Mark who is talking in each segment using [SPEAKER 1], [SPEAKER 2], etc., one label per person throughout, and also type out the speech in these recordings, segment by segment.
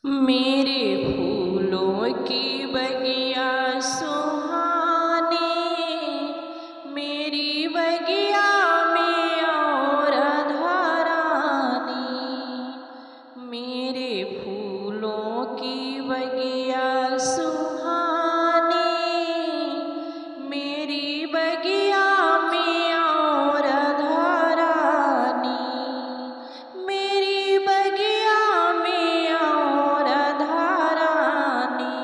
[SPEAKER 1] मेरे फूलों की बगिया सुहानी, मेरी बगिया में और राधारानी। मेरे फूलों की बगिया सुहानी, मेरी बगिया में और राधारानी। मेरी बगिया में और राधारानी,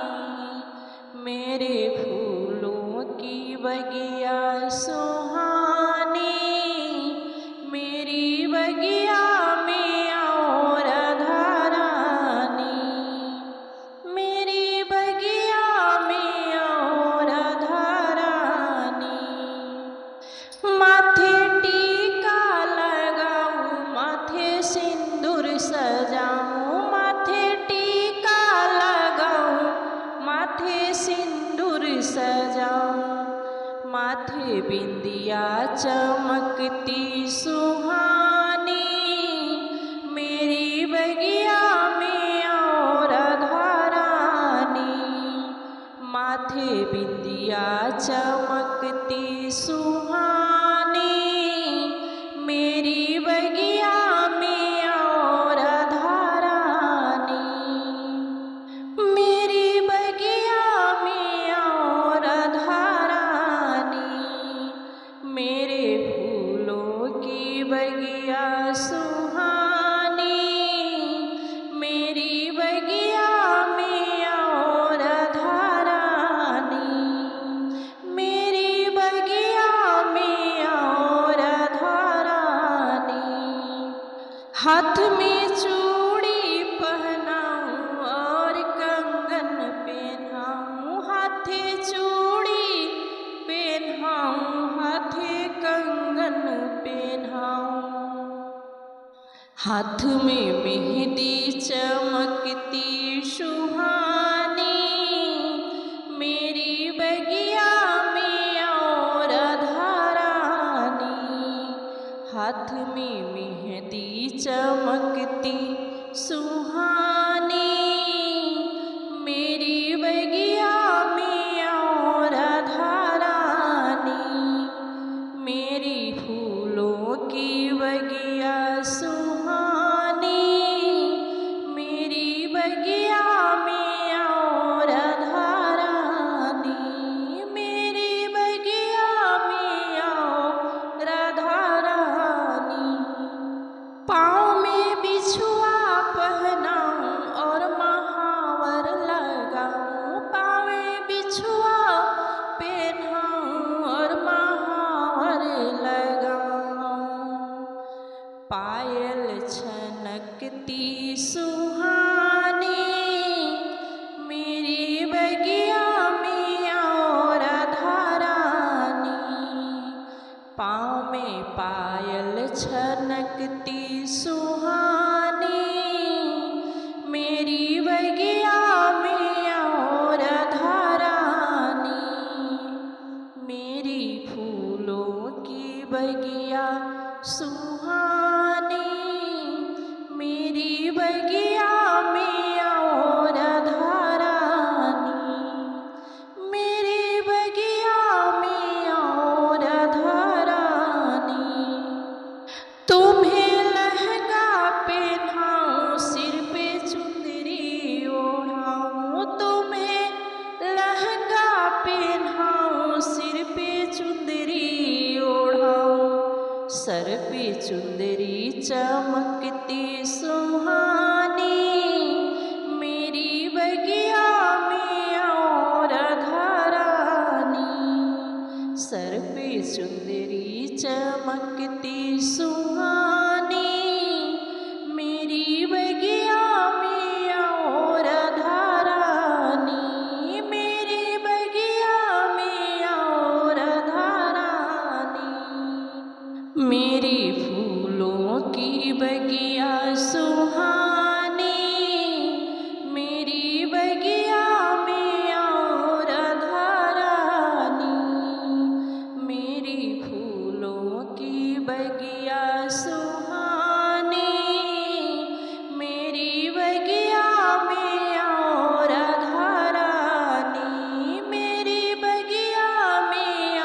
[SPEAKER 1] मेरे फूलों की बगिया सुहानी, मेरी बगिया में और राधारानी। मेरी बगिया में और राधारानी। माथे टीका लगाऊं, माथे सिंदूर सजाऊं, माथे टीका लगाऊं, माथे सिंदूर सजाऊं। माथे बिंदिया चमकती सुहानी, मेरी बगिया में और राधारानी। माथे बिंदिया चमकती सुहानी, मेरी बगिया में और राधारानी। मेरी बगिया में और राधारानी, मेरे फूलों की बगिया सुहानी, मेरी बगिया में और राधारानी। मेरी बगिया में और राधारानी। हाथ में चूड़ी पहनाऊं और कंगन पहनाऊं, हाथे चूड़ी पहनाऊं, हाथे कंगन पहनाऊं। हाथ में मेहंदी चमकती सुहानी, मेरी बगिया में और राधारानी। हाथ में मेहंदी चमकती सुहानी, मेरी बगिया में और राधारानी। मेरी फूलों की बगिया सुहानी, मेरी बगिया में और राधारानी। मेरी बगिया में और राधारानी। पाँव में बिछुआ पहनाऊं और महावर लगाऊं, पाँव में बिछुआ पहनाऊं और महावर लगाऊं। पायल छनकती सुहानी, मेरी बगिया में और राधारानी। पाँव में पायल छनकती सुहानी, मेरी बगिया में और राधारानी। मेरी फूलों की बगिया सुहानी, मेरी बगिया में और राधारानी। मेरी बगिया में और राधारानी। तुम्हें लहंगा पहनाऊं, सिर पे चुंदरी ओढ़ाऊं, तुम्हें लहंगा पहनाऊं, सिर पे चुंदरी ओढ़ाऊं। सर पे चुंदरी चमकती सुहानी, मेरी बगिया में और राधारानी। सर पे चुंदरी चमकती